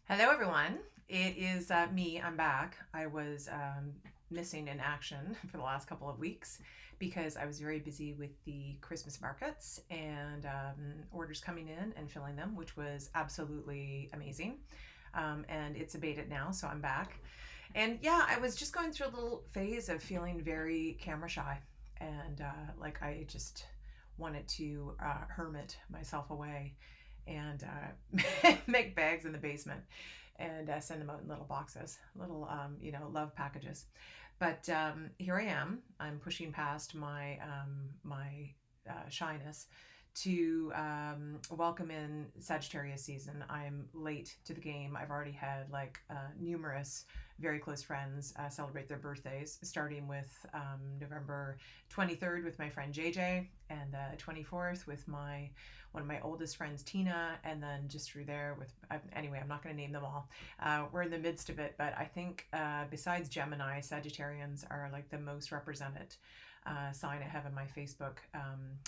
Hello, everyone. It is me. I'm back. I was missing in action for the last couple of weeks because I was very busy with the Christmas markets and orders coming in and filling them, which was absolutely amazing. And it's abated now, so I'm back. And yeah, I was just going through a little phase of feeling very camera shy and like I just wanted to hermit myself away and make bags in the basement and send them out in little boxes, little love packages. But here I am. I'm pushing past my shyness to welcome in Sagittarius season. I'm late to the game. I've already had numerous very close friends celebrate their birthdays, starting with November 23rd with my friend JJ, and the 24th with my one of my oldest friends, Tina, and then just through there with, anyway, I'm not going to name them all. We're in the midst of it, but I think besides Gemini, Sagittarians are like the most represented sign I have in my Facebook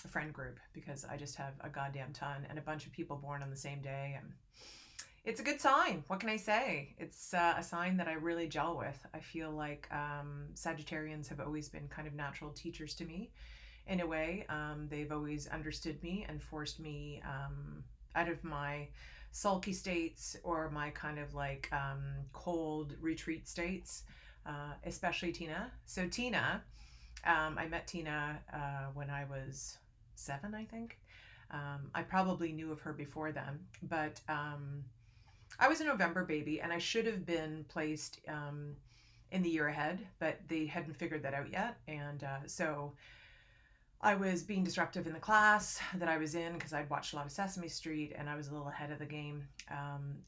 friend group because I just have a goddamn ton and a bunch of people born on the same day. And it's a good sign. What can I say? It's a sign that I really gel with. I feel like Sagittarians have always been kind of natural teachers to me in a way. They've always understood me and forced me out of my sulky states or my kind of cold retreat states, especially Tina. So, Tina, I met Tina when I was 7, I think. I probably knew of her before then, but I was a November baby and I should have been placed in the year ahead, but they hadn't figured that out yet. And so I was being disruptive in the class that I was in because I'd watched a lot of Sesame Street and I was a little ahead of the game.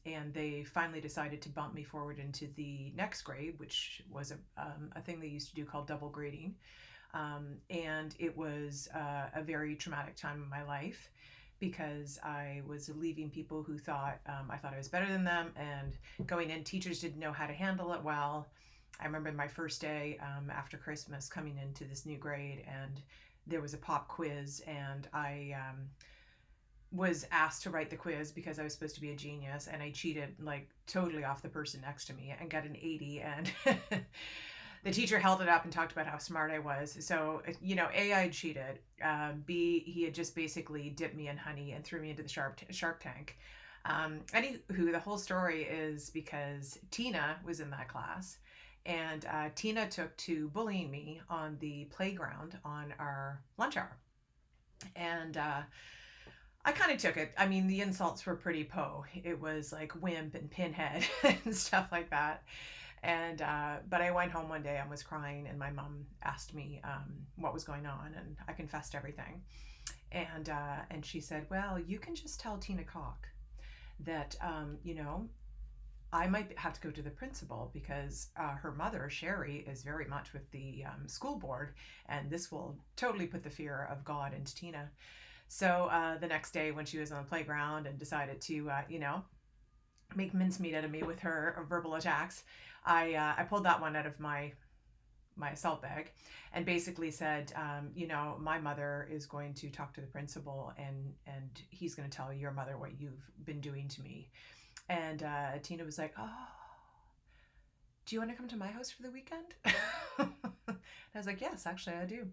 And they finally decided to bump me forward into the next grade, which was a thing they used to do called double grading. And it was a very traumatic time in my life because I was leaving people who thought I thought I was better than them, and going in, teachers didn't know how to handle it well. I remember my first day after Christmas coming into this new grade, and there was a pop quiz, and I was asked to write the quiz because I was supposed to be a genius, and I cheated like totally off the person next to me and got an 80. And the teacher held it up and talked about how smart I was. So, A, I cheated. B, he had just basically dipped me in honey and threw me into the shark tank. Anywho, the whole story is because Tina was in that class, and Tina took to bullying me on the playground on our lunch hour. And I kind of took it. I mean, the insults were pretty It was like wimp and pinhead and stuff like that. And but I went home one day and was crying, and my mom asked me what was going on, and I confessed everything. And she said, "Well, you can just tell Tina Cock that I might have to go to the principal because her mother, Sherry, is very much with the school board, and this will totally put the fear of God into Tina." So the next day, when she was on the playground and decided to, make mincemeat out of me with her verbal attacks, I pulled that one out of my assault bag and basically said, my mother is going to talk to the principal, and he's going to tell your mother what you've been doing to me. And Tina was like, "Oh, do you want to come to my house for the weekend?" I was like, "Yes, actually, I do."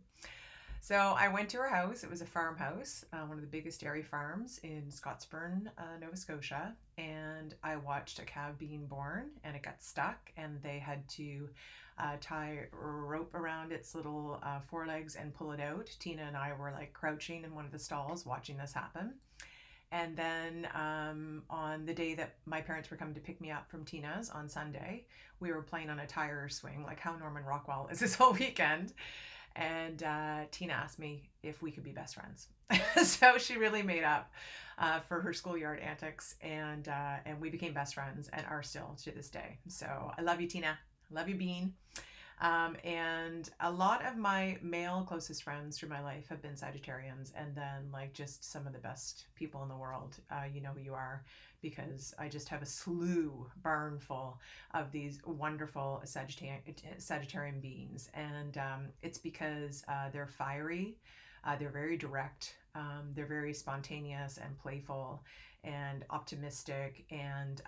So I went to her house. It was a farmhouse, one of the biggest dairy farms in Scottsburn, Nova Scotia. And I watched a calf being born, and it got stuck, and they had to tie a rope around its little forelegs and pull it out. Tina and I were like crouching in one of the stalls watching this happen. And then on the day that my parents were coming to pick me up from Tina's on Sunday, we were playing on a tire swing, like how Norman Rockwell is this whole weekend. And Tina asked me if we could be best friends. So she really made up for her schoolyard antics, and we became best friends and are still to this day. So I love you, Tina. I love you, Bean. And a lot of my male closest friends through my life have been Sagittarians, and then like just some of the best people in the world. You know who you are, because I just have a barn full of these wonderful Sagittarian beings, and it's because they're fiery, they're very direct, they're very spontaneous and playful, and optimistic, and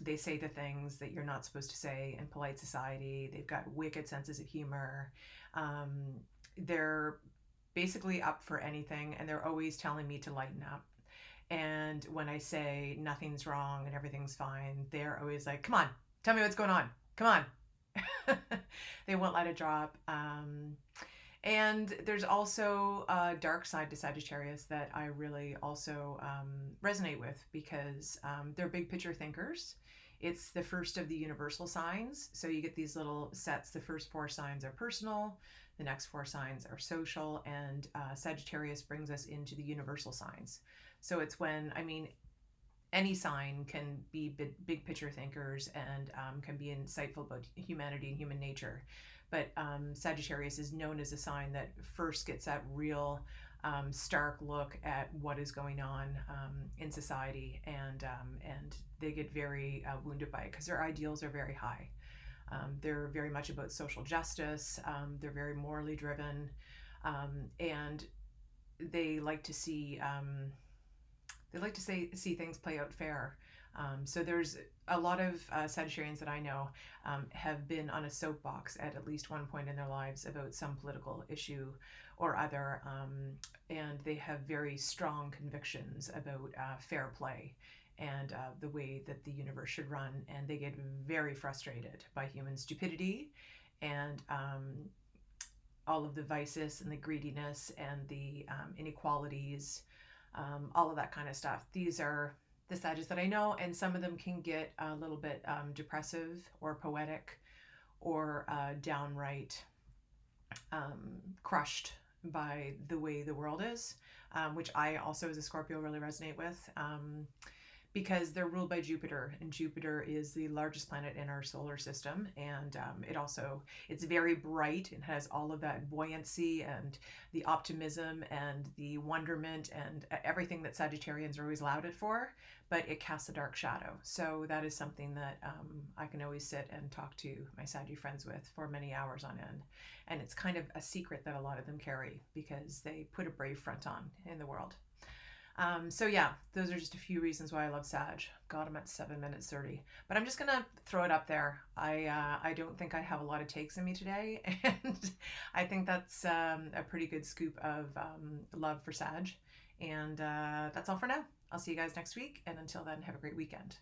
they say the things that you're not supposed to say in polite society. They've got wicked senses of humor. They're basically up for anything, and they're always telling me to lighten up. And when I say nothing's wrong and everything's fine, they're always like, come on, tell me what's going on. Come on. They won't let it drop. And there's also a dark side to Sagittarius that I really also resonate with, because they're big picture thinkers. It's the first of the universal signs. So you get these little sets. The first 4 signs are personal, the next 4 signs are social, and Sagittarius brings us into the universal signs. So it's when, I mean, any sign can be big picture thinkers and can be insightful about humanity and human nature. But Sagittarius is known as a sign that first gets that real stark look at what is going on in society, and they get very wounded by it because their ideals are very high. They're very much about social justice. They're very morally driven, and they like to see see things play out fair. So there's a lot of Sagittarians that I know have been on a soapbox at least one point in their lives about some political issue or other, and they have very strong convictions about fair play and the way that the universe should run, and they get very frustrated by human stupidity and all of the vices and the greediness and the inequalities, all of that kind of stuff. These are the Sages that I know, and some of them can get a little bit depressive or poetic or downright crushed by the way the world is, which I also as a Scorpio really resonate with, because they're ruled by Jupiter, and Jupiter is the largest planet in our solar system, and it's very bright and has all of that buoyancy and the optimism and the wonderment and everything that Sagittarians are always lauded for, but it casts a dark shadow. So that is something that I can always sit and talk to my Saggy friends with for many hours on end, and it's kind of a secret that a lot of them carry because they put a brave front on in the world. So yeah, those are just a few reasons why I love Sag. God, I'm at 7 minutes 30, but I'm just gonna throw it up there. I don't think I have a lot of takes in me today, and I think that's a pretty good scoop of love for Sag. And that's all for now. I'll see you guys next week, and until then, have a great weekend.